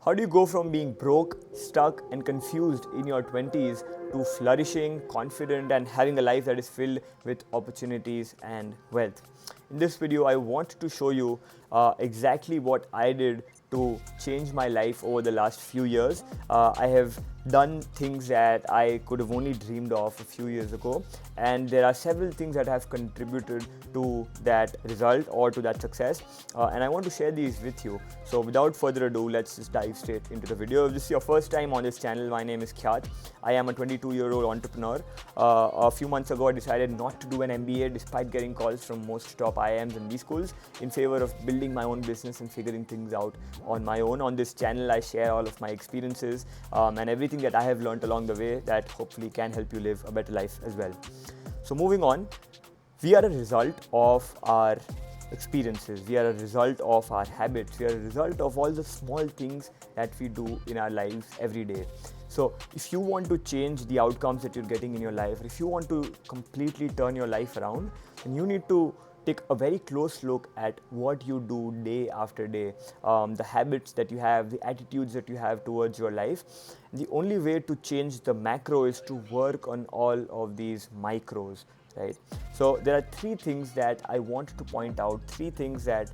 How do you go from being broke, stuck, and confused in your 20s to flourishing, confident, and having a life that is filled with opportunities and wealth? In this video, I want to show you exactly what I did to change my life over the last few years. I have done things that I could have only dreamed of a few years ago, and there are several things that have contributed to that result or to that success, and I want to share these with you. So without further ado, let's just dive straight into the video. If this is your first time on this channel, my name is Khyatt. I am a 22-year-old entrepreneur. A few months ago, I decided not to do an MBA despite getting calls from most top IIMs and B schools in favor of building my own business and figuring things out on my own. On this channel, I share all of my experiences and everything that I have learned along the way that hopefully can help you live a better life as well. So moving on, we are a result of our experiences, we are a result of our habits, we are a result of all the small things that we do in our lives every day. So if you want to change the outcomes that you're getting in your life, if you want to completely turn your life around, then you need to take a very close look at what you do day after day, the habits that you have, the attitudes that you have towards your life. The only way to change the macro is to work on all of these micros, right? So there are three things that I want to point out, three things that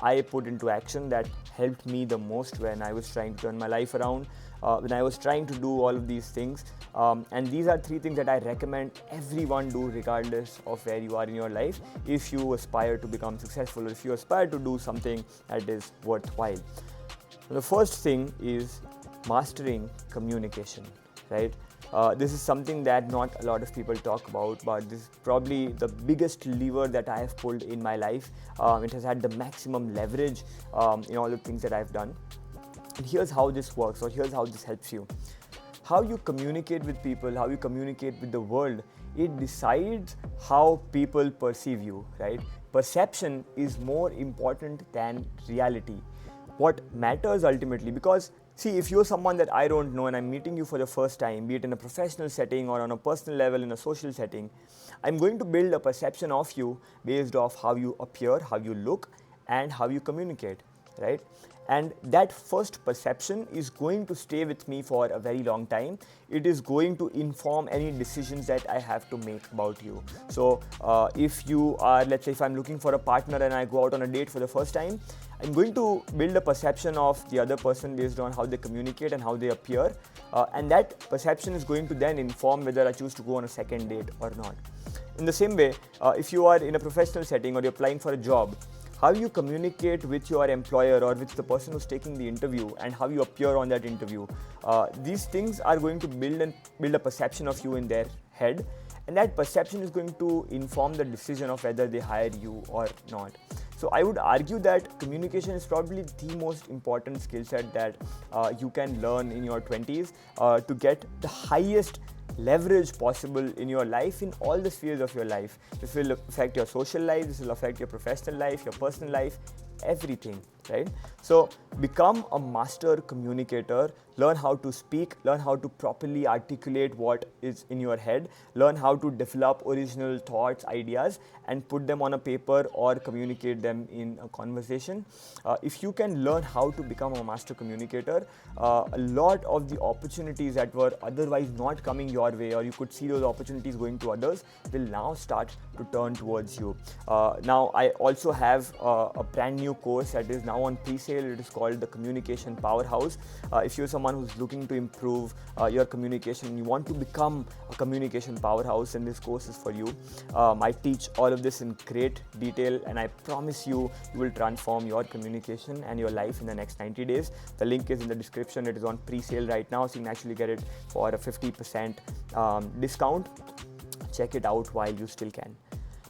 I put into action that helped me the most when I was trying to turn my life around, when I was trying to do all of these things. And these are three things that I recommend everyone do regardless of where you are in your life if you aspire to become successful or if you aspire to do something that is worthwhile. The first thing is mastering communication, right? This is something that not a lot of people talk about, but this is probably the biggest lever that I have pulled in my life. It has had the maximum leverage in all the things that I've done. And here's how this works, or here's how this helps you. How you communicate with people, how you communicate with the world, it decides how people perceive you, right? Perception is more important than reality. What matters ultimately, because see, if you're someone that I don't know and I'm meeting you for the first time, be it in a professional setting or on a personal level in a social setting, I'm going to build a perception of you based off how you appear, how you look, and how you communicate, right? And that first perception is going to stay with me for a very long time. It is going to inform any decisions that I have to make about you. So if you are, let's say if I'm looking for a partner and I go out on a date for the first time, I'm going to build a perception of the other person based on how they communicate and how they appear. And that perception is going to then inform whether I choose to go on a second date or not. In the same way, if you are in a professional setting or you're applying for a job, how you communicate with your employer or with the person who's taking the interview and how you appear on that interview, these things are going to build a perception of you in their head, and that perception is going to inform the decision of whether they hire you or not. So I would argue that communication is probably the most important skill set that you can learn in your 20s to get the highest leverage possible in your life, in all the spheres of your life. This will affect your social life, this will affect your professional life, your personal life, everything, right? So become a master communicator. Learn how to speak, learn how to properly articulate what is in your head, learn how to develop original thoughts, ideas, and put them on a paper or communicate them in a conversation. If you can learn how to become a master communicator, a lot of the opportunities that were otherwise not coming your way, or you could see those opportunities going to others, will now start to turn towards you. Now I also have a brand new course that is now on pre-sale. It is called the Communication Powerhouse. If you're someone who's looking to improve your communication, you want to become a communication powerhouse, then this course is for you. I teach all of this in great detail, and I promise you, you will transform your communication and your life in the next 90 days. The link is in the description. It is on pre-sale right now, so you can actually get it for a 50% discount. Check it out while you still can.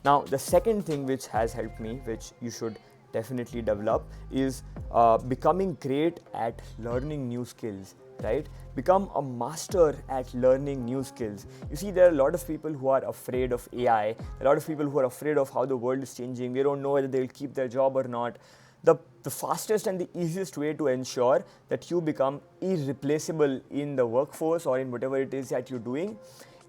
Now, the second thing which has helped me, which you should definitely develop, is becoming great at learning new skills, right? Become a master at learning new skills. You see, there are a lot of people who are afraid of AI, a lot of people who are afraid of how the world is changing. They don't know whether they will keep their job or not. The fastest and the easiest way to ensure that you become irreplaceable in the workforce or in whatever it is that you're doing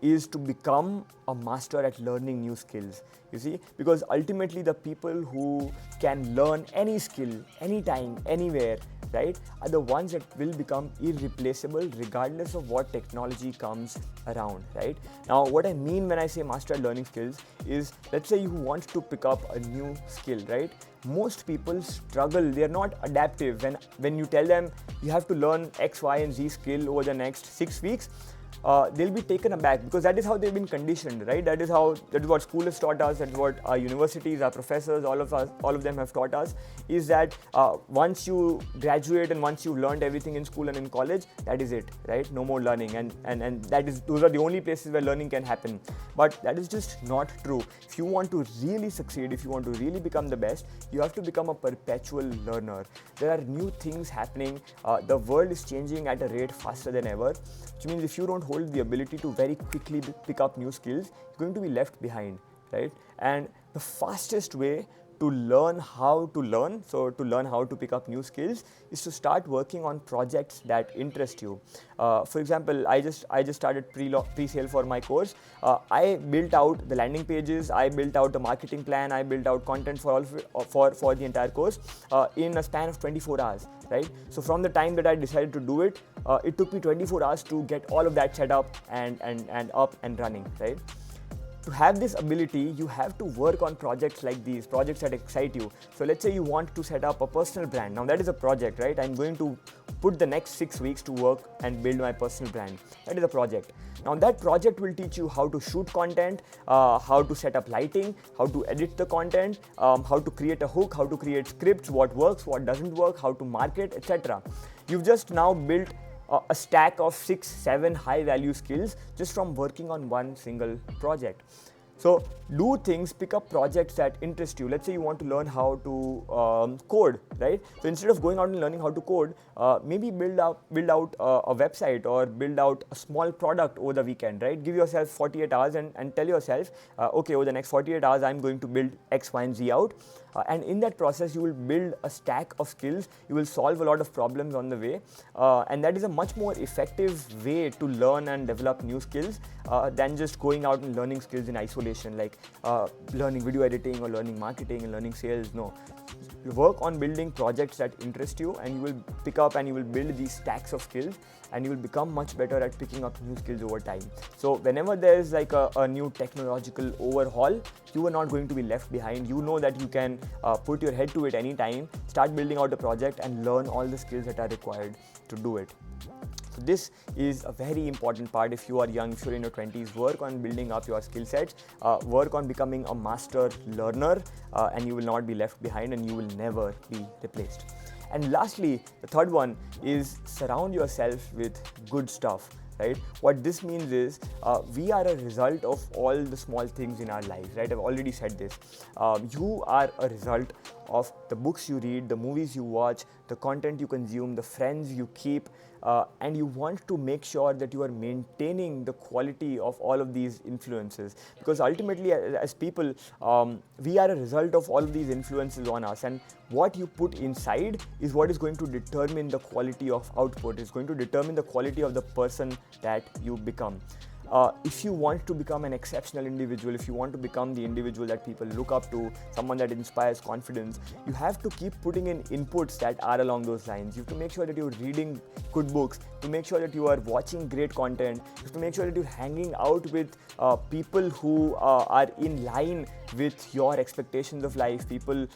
is to become a master at learning new skills. You see, because ultimately the people who can learn any skill, anytime, anywhere, right, are the ones that will become irreplaceable regardless of what technology comes around, right? Now, what I mean when I say master at learning skills is, let's say you want to pick up a new skill, right? Most people struggle. They are not adaptive. When you tell them you have to learn X, Y, and Z skill over the next 6 weeks, they'll be taken aback, because that is how they've been conditioned, right? That is what school has taught us. That is what our universities, our professors, all of them have taught us, is that once you graduate and once you've learned everything in school and in college, that is it, right? No more learning, and those are the only places where learning can happen. But that is just not true. If you want to really succeed, if you want to really become the best, you have to become a perpetual learner. There are new things happening. The world is changing at a rate faster than ever, which means if you don't hold the ability to very quickly pick up new skills, you're going to be left behind, right? And the fastest way to learn how to learn, so to learn how to pick up new skills, is to start working on projects that interest you. For example, I just started pre-sale for my course. I built out the landing pages, I built out the marketing plan, I built out content for the entire course in a span of 24 hours, right? So from the time that I decided to do it, it took me 24 hours to get all of that set up and up and running, right? To have this ability, you have to work on projects like these, projects that excite you. So let's say you want to set up a personal brand. Now that is a project, right? I'm going to put the next 6 weeks to work and build my personal brand. That is a project. Now that project will teach you how to shoot content, how to set up lighting, how to edit the content, how to create a hook, how to create scripts, what works, what doesn't work, how to market, etc. You've just now built a stack of 6-7 high value skills just from working on one single project. So do things, pick up projects that interest you. Let's say you want to learn how to code, right? So instead of going out and learning how to code, maybe build out a website or build out a small product over the weekend, right? Give yourself 48 hours and tell yourself, okay, over the next 48 hours, I'm going to build X, Y, and Z out. And in that process, you will build a stack of skills. You will solve a lot of problems on the way. And that is a much more effective way to learn and develop new skills than just going out and learning skills in isolation, like learning video editing or learning marketing and learning sales. No. You work on building projects that interest you, and you will pick up and you will build these stacks of skills, and you will become much better at picking up new skills over time. So whenever there is like a new technological overhaul, you are not going to be left behind. You know that you can put your head to it anytime, start building out a project and learn all the skills that are required to do it. So this is a very important part. If you are young, if you're in your 20s, work on building up your skill sets, work on becoming a master learner, and you will not be left behind and you will never be replaced. And lastly, the third one is surround yourself with good stuff. Right? What this means is we are a result of all the small things in our lives, right? I've already said this. You are a result of the books you read, the movies you watch, the content you consume, the friends you keep, and you want to make sure that you are maintaining the quality of all of these influences, because ultimately as people, we are a result of all of these influences on us, and what you put inside is what is going to determine the quality of output. It's going to determine the quality of the person that you become. If you want to become an exceptional individual, if you want to become the individual that people look up to, someone that inspires confidence, you have to keep putting in inputs that are along those lines. You have to make sure that you're reading good books, to make sure that you are watching great content, you have to make sure that you're hanging out with people who are in line with your expectations of life, people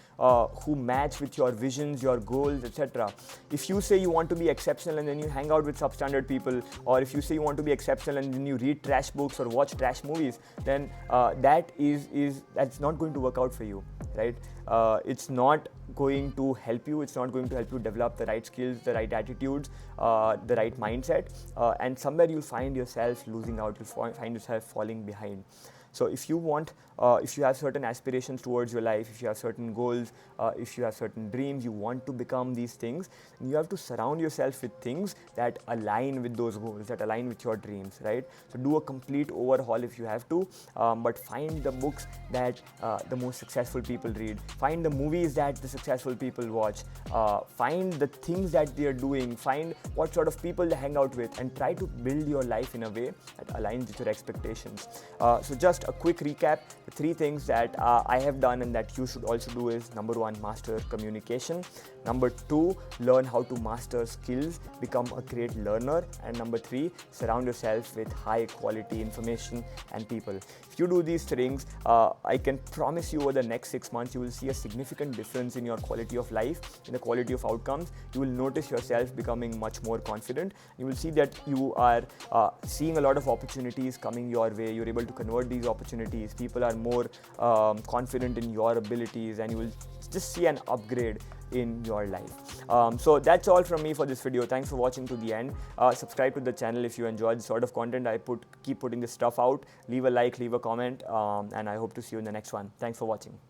who match with your visions, your goals, etc. If you say you want to be exceptional and then you hang out with substandard people, or if you say you want to be exceptional and then you read trash books or watch trash movies, then that's not going to work out for you, right? It's not going to help you. It's not going to help you develop the right skills, the right attitudes, the right mindset, and somewhere you'll find yourself losing out. You'll find yourself falling behind. So if you want, if you have certain aspirations towards your life, if you have certain goals, if you have certain dreams, you want to become these things, you have to surround yourself with things that align with those goals, that align with your dreams, right? So do a complete overhaul if you have to, but find the books that the most successful people read, find the movies that the successful people watch, find the things that they are doing, find what sort of people they hang out with, and try to build your life in a way that aligns with your expectations. So just just a quick recap, the 3 things that I have done and that you should also do is: number 1, master communication; number 2, learn how to master skills, become a great learner; and number 3, surround yourself with high quality information and people. If you do these things, I can promise you over the next 6 months you will see a significant difference in your quality of life, in the quality of outcomes. You will notice yourself becoming much more confident. You will see that you are seeing a lot of opportunities coming your way. You're able to convert these opportunities. People are more confident in your abilities, and you will just see an upgrade in your life. So that's all from me for this video. Thanks for watching to the end. Subscribe to the channel if you enjoy this sort of content. I keep putting this stuff out. Leave a like, leave a comment, and I hope to see you in the next one. Thanks for watching.